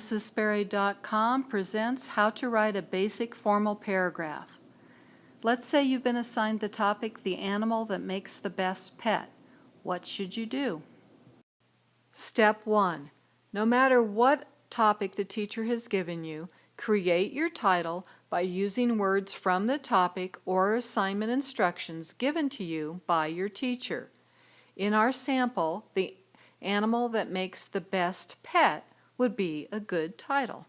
MrsSperry.com presents How to Write a Basic Formal Paragraph. Let's say you've been assigned the topic, the animal that makes the best pet. What should you do? Step 1. No matter what topic the teacher has given you, create your title by using words from the topic or assignment instructions given to you by your teacher. In our sample, the animal that makes the best pet would be a good title.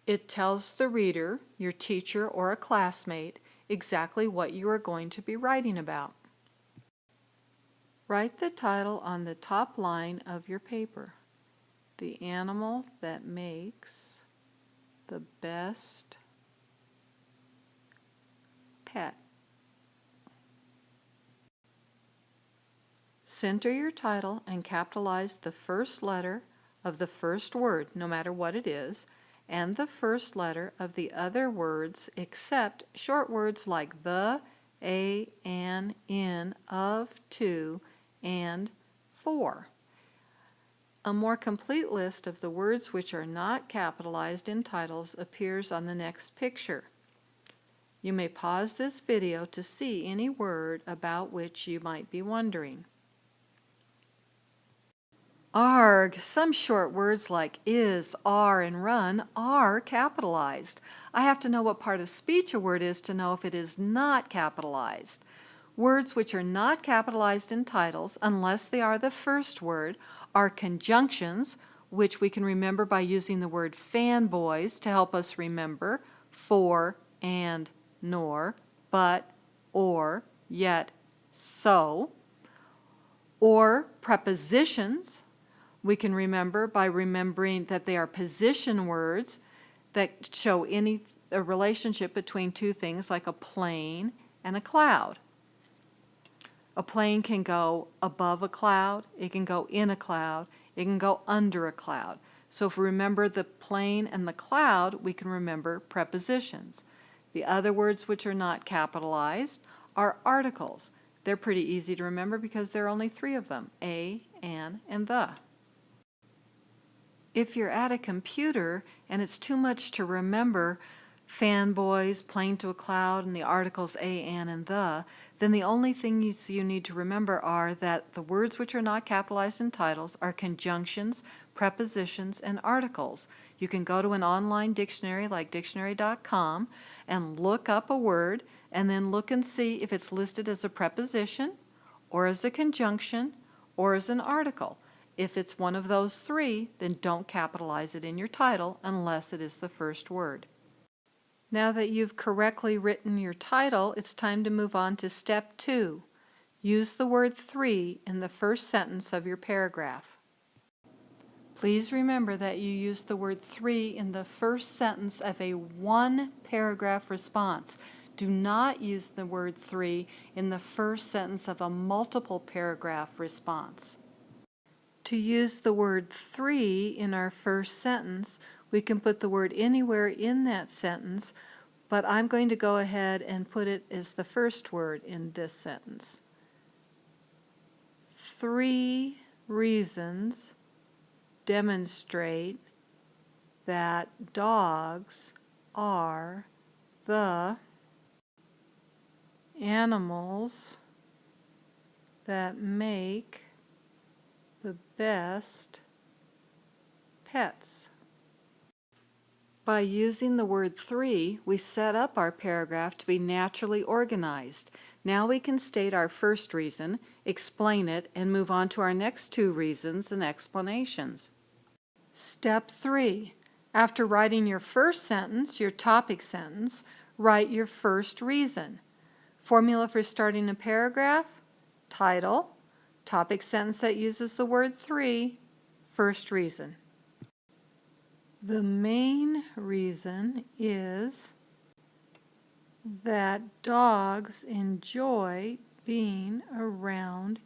It tells the reader, your teacher or a classmate, exactly what you are going to be writing about. Write the title on the top line of your paper. The animal that makes the best pet. Center your title and capitalize the first letter of the first word, no matter what it is, and the first letter of the other words except short words like the, a, an, in, of, to, and for. A more complete list of the words which are not capitalized in titles appears on the next picture. You may pause this video to see any word about which you might be wondering. Arg! Some short words like is, are, and run are capitalized. I have to know what part of speech a word is to know if it is not capitalized. Words which are not capitalized in titles, unless they are the first word, are conjunctions, which we can remember by using the word fanboys to help us remember for, and, nor, but, or, yet, so, or prepositions. We can remember by remembering that they are position words that show a relationship between two things like a plane and a cloud. A plane can go above a cloud, it can go in a cloud, it can go under a cloud. So if we remember the plane and the cloud, we can remember prepositions. The other words which are not capitalized are articles. They're pretty easy to remember because there are only 3 of them, a, an, and the. If you're at a computer and it's too much to remember fanboys, plane to a cloud, and the articles a, an, and the, then the only thing you need to remember are that the words which are not capitalized in titles are conjunctions, prepositions, and articles. You can go to an online dictionary like MrsSperry.com and look up a word and then look and see if it's listed as a preposition or as a conjunction or as an article. If it's one of those 3, then don't capitalize it in your title unless it is the first word. Now that you've correctly written your title, it's time to move on to step 2. Use the word 3 in the first sentence of your paragraph. Please remember that you use the word 3 in the first sentence of a 1-paragraph response. Do not use the word 3 in the first sentence of a multiple paragraph response. To use the word 3 in our first sentence, we can put the word anywhere in that sentence, but I'm going to go ahead and put it as the first word in this sentence. 3 reasons demonstrate that dogs are the animals that make the best pets. By using the word 3, we set up our paragraph to be naturally organized. Now we can state our first reason, explain it, and move on to our next 2 reasons and explanations. Step 3. After writing your first sentence, your topic sentence, write your first reason. Formula for starting a paragraph: title, topic sentence that uses the word 3, first reason. The main reason is that dogs enjoy being around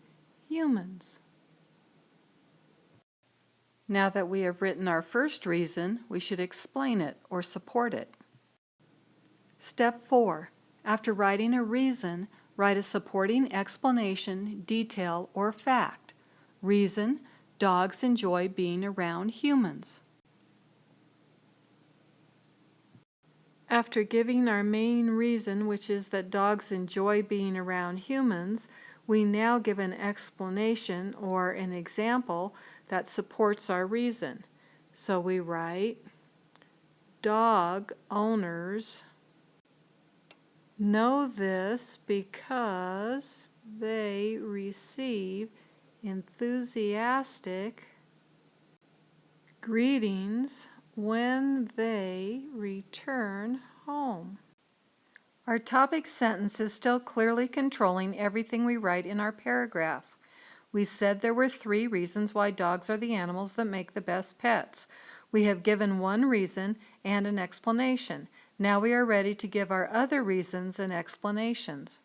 humans. Now that we have written our first reason, we should explain it or support it. Step 4. After writing a reason, write a supporting explanation, detail, or fact. Reason: dogs enjoy being around humans. After giving our main reason, which is that dogs enjoy being around humans, we now give an explanation or an example that supports our reason. So we write, dog owners know this because they receive enthusiastic greetings when they return home. Our topic sentence is still clearly controlling everything we write in our paragraph. We said there were 3 reasons why dogs are the animals that make the best pets. We have given one reason and an explanation. Now we are ready to give our other reasons and explanations.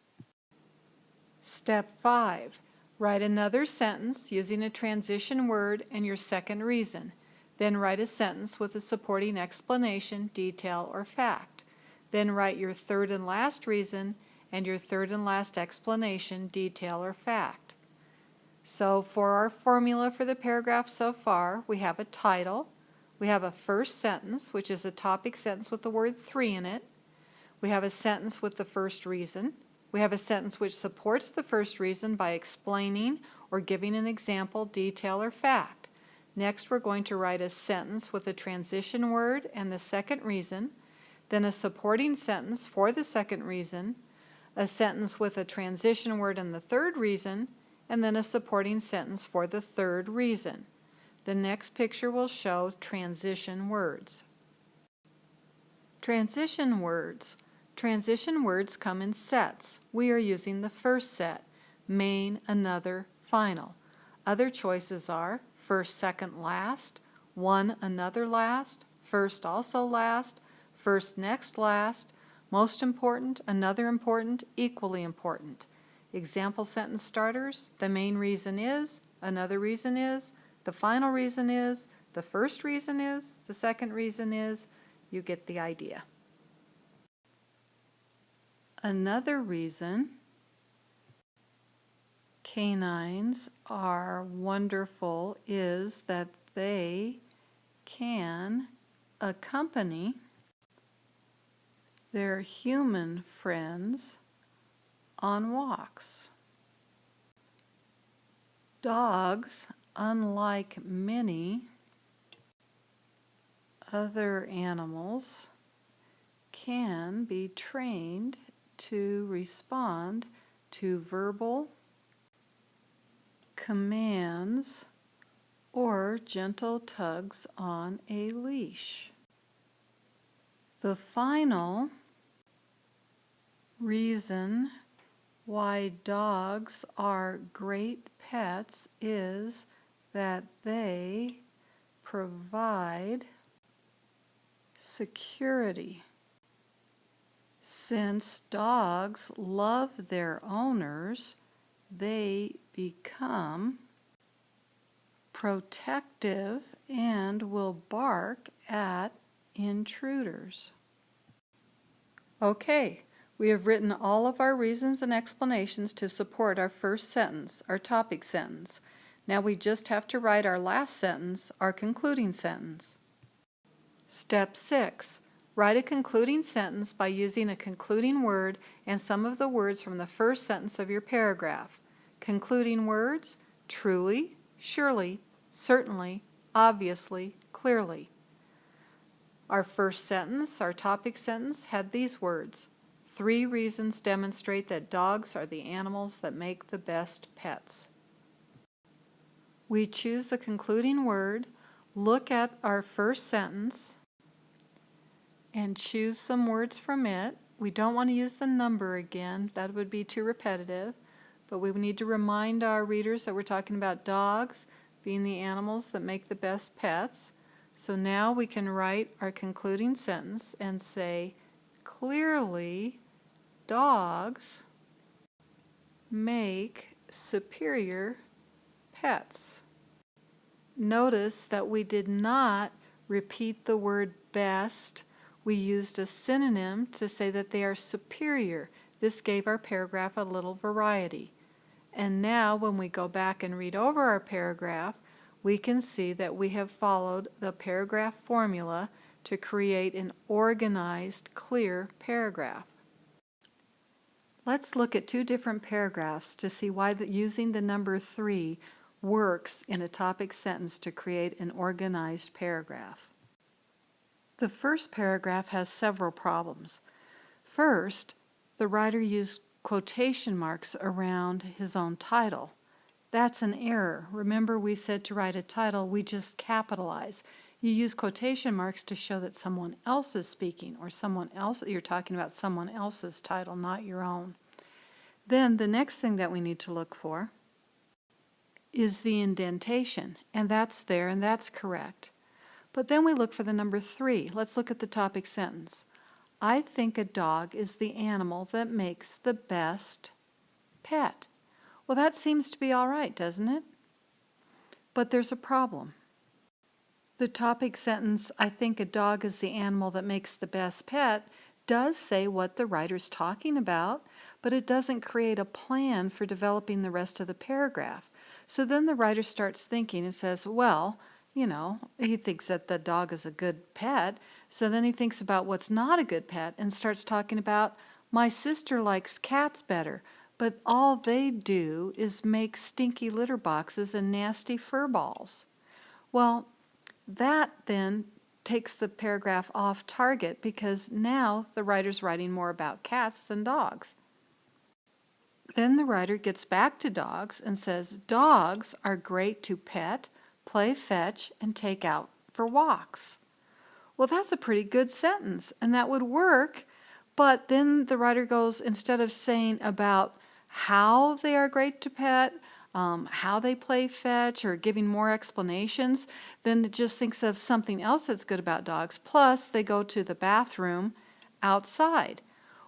Step 5. Write another sentence using a transition word and your second reason. Then write a sentence with a supporting explanation, detail, or fact. Then write your third and last reason and your third and last explanation, detail, or fact. So for our formula for the paragraph so far, we have a title, we have a first sentence, which is a topic sentence with the word 3 in it, we have a sentence with the first reason, we have a sentence which supports the first reason by explaining or giving an example, detail, or fact. Next, we're going to write a sentence with a transition word and the second reason, then a supporting sentence for the second reason, a sentence with a transition word and the third reason, and then a supporting sentence for the third reason. The next picture will show transition words. Transition words. Transition words come in sets. We are using the first set, main, another, final. Other choices are first, second, last, one, another, last, first, also, last, first, next, last, most important, another important, equally important. Example sentence starters, the main reason is, another reason is, the final reason is, the first reason is, the second reason is, you get the idea. Another reason canines are wonderful is that they can accompany their human friends on walks. Dogs, unlike many other animals, can be trained to respond to verbal commands or gentle tugs on a leash. The final reason why dogs are great pets is that they provide security. Since dogs love their owners, they become protective and will bark at intruders. Okay, we have written all of our reasons and explanations to support our first sentence, our topic sentence. Now we just have to write our last sentence, our concluding sentence. Step 6. Write a concluding sentence by using a concluding word and some of the words from the first sentence of your paragraph. Concluding words: truly, surely, certainly, obviously, clearly. Our first sentence, our topic sentence, had these words: 3 reasons demonstrate that dogs are the animals that make the best pets. We choose a concluding word, look at our first sentence, and choose some words from it. We don't want to use the number again, that would be too repetitive, but we need to remind our readers that we're talking about dogs being the animals that make the best pets. So now we can write our concluding sentence and say, clearly, dogs make superior pets. Notice that we did not repeat the word best. We used a synonym to say that they are superior. This gave our paragraph a little variety. And now when we go back and read over our paragraph, we can see that we have followed the paragraph formula to create an organized, clear paragraph. Let's look at two different paragraphs to see why using the number 3 works in a topic sentence to create an organized paragraph. The first paragraph has several problems. First, the writer used quotation marks around his own title. That's an error. Remember, we said to write a title, we just capitalize. You use quotation marks to show that someone else is speaking, or you're talking about someone else's title, not your own. Then the next thing that we need to look for is the indentation, and that's there, and that's correct. But then we look for the number 3. Let's look at the topic sentence. I think a dog is the animal that makes the best pet. Well, that seems to be all right, doesn't it? But there's a problem. The topic sentence, I think a dog is the animal that makes the best pet, does say what the writer's talking about, but it doesn't create a plan for developing the rest of the paragraph. So then the writer starts thinking and says, well, he thinks that the dog is a good pet, so then he thinks about what's not a good pet and starts talking about, my sister likes cats better, but all they do is make stinky litter boxes and nasty fur balls. Well, that then takes the paragraph off target because now the writer's writing more about cats than dogs. Then the writer gets back to dogs and says, dogs are great to pet, play fetch, and take out for walks. Well, that's a pretty good sentence, and that would work, but then the writer goes, instead of saying about how they are great to pet, how they play fetch, or giving more explanations, then it just thinks of something else that's good about dogs. Plus, they go to the bathroom outside.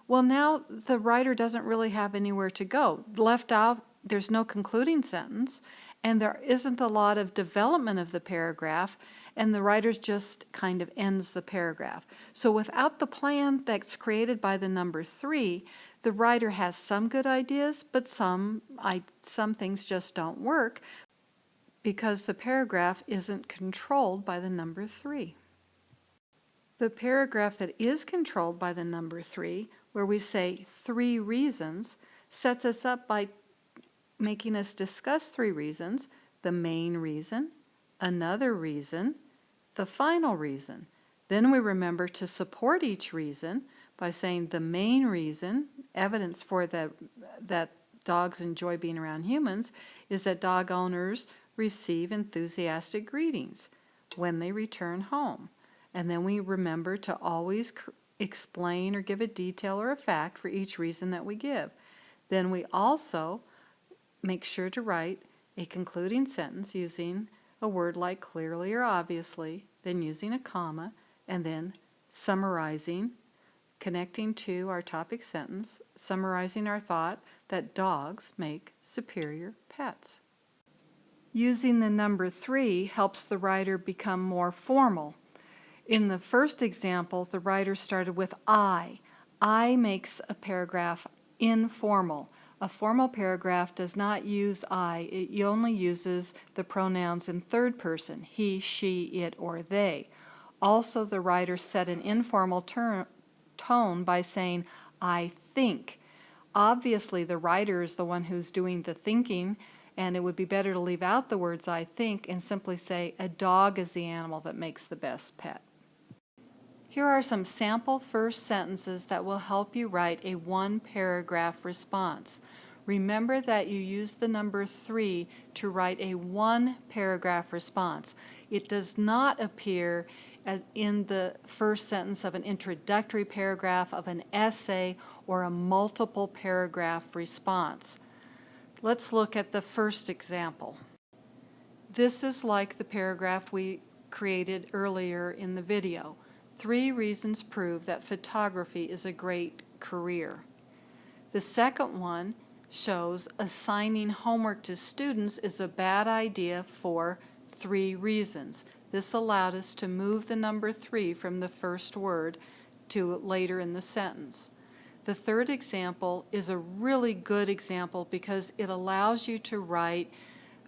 Well, now the writer doesn't really have anywhere to go. Left out, there's no concluding sentence, and there isn't a lot of development of the paragraph, and the writer just kind of ends the paragraph. So without the plan that's created by the number 3, the writer has some good ideas, but some things just don't work because the paragraph isn't controlled by the number 3. The paragraph that is controlled by the number 3, where we say 3 reasons, sets us up by making us discuss 3 reasons, the main reason, another reason, the final reason. Then we remember to support each reason by saying the main reason, evidence for that dogs enjoy being around humans, is that dog owners receive enthusiastic greetings when they return home. And then we remember to always explain or give a detail or a fact for each reason that we give. Then we also make sure to write a concluding sentence using a word like clearly or obviously, then using a comma, and then summarizing, connecting to our topic sentence, summarizing our thought that dogs make superior pets. Using the number 3 helps the writer become more formal. In the first example, the writer started with I. I makes a paragraph informal. A formal paragraph does not use I. It only uses the pronouns in third person, he, she, it, or they. Also, the writer set an informal tone by saying, I think. Obviously, the writer is the one who's doing the thinking, and it would be better to leave out the words I think and simply say, a dog is the animal that makes the best pet. Here are some sample first sentences that will help you write a 1-paragraph response. Remember that you use the number 3 to write a 1-paragraph response. It does not appear in the first sentence of an introductory paragraph, of an essay, or a multiple paragraph response. Let's look at the first example. This is like the paragraph we created earlier in the video. 3 reasons prove that photography is a great career. The second one shows assigning homework to students is a bad idea for 3 reasons. This allowed us to move the number 3 from the first word to later in the sentence. The third example is a really good example because it allows you to write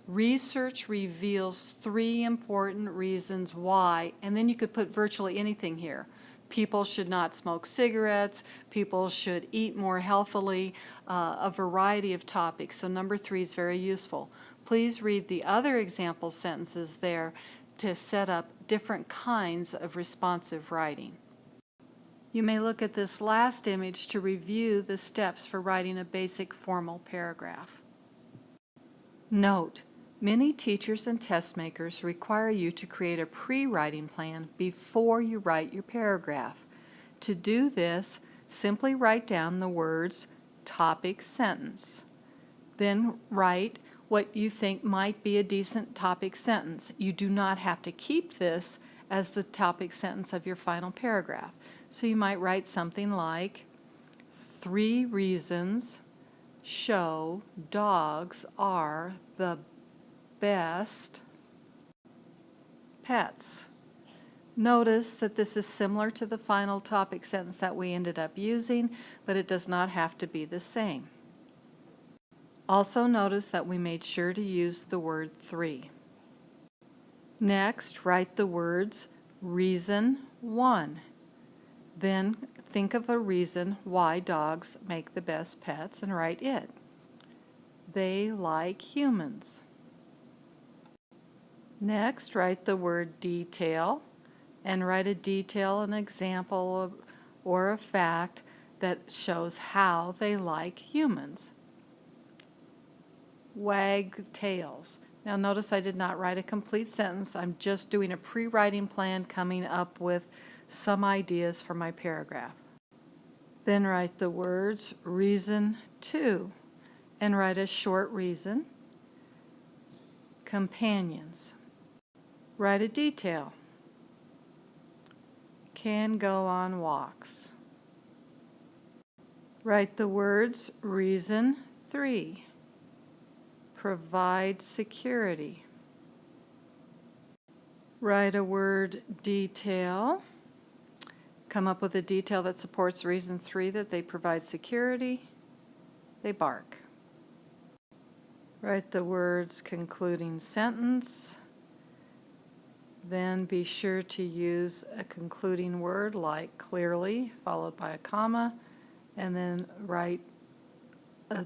Research reveals 3 important reasons why, and then you could put virtually anything here. People should not smoke cigarettes, people should eat more healthily, a variety of topics. So number 3 is very useful. Please read the other example sentences there to set up different kinds of responsive writing. You may look at this last image to review the steps for writing a basic formal paragraph. Note, many teachers and test makers require you to create a pre-writing plan before you write your paragraph. To do this, simply write down the words topic sentence. Then write what you think might be a decent topic sentence. You do not have to keep this as the topic sentence of your final paragraph. So you might write something like, 3 reasons show dogs are the best pets. Notice that this is similar to the final topic sentence that we ended up using, but it does not have to be the same. Also notice that we made sure to use the word 3. Next, write the words reason 1. Then think of a reason why dogs make the best pets and write it. They like humans. Next, write the word detail and write a detail, an example or a fact that shows how they like humans. Wag tails. Now notice I did not write a complete sentence. I'm just doing a pre-writing plan, coming up with some ideas for my paragraph. Then write the words reason 2 and write a short reason. Companions. Write a detail. Can go on walks. Write the words reason 3. Provide security. Write a word detail. Come up with a detail that supports reason 3, that they provide security. They bark. Write the words concluding sentence. Then be sure to use a concluding word like clearly, followed by a comma, and then write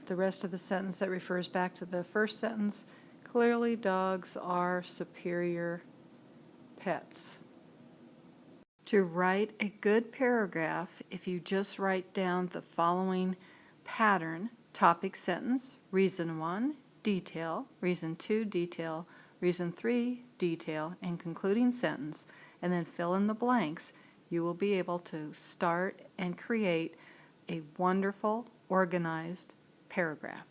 the rest of the sentence that refers back to the first sentence. Clearly, dogs are superior pets. To write a good paragraph, if you just write down the following pattern: topic sentence, reason 1, detail, reason 2, detail, reason 3, detail, and concluding sentence, and then fill in the blanks, you will be able to start and create a wonderful, organized paragraph.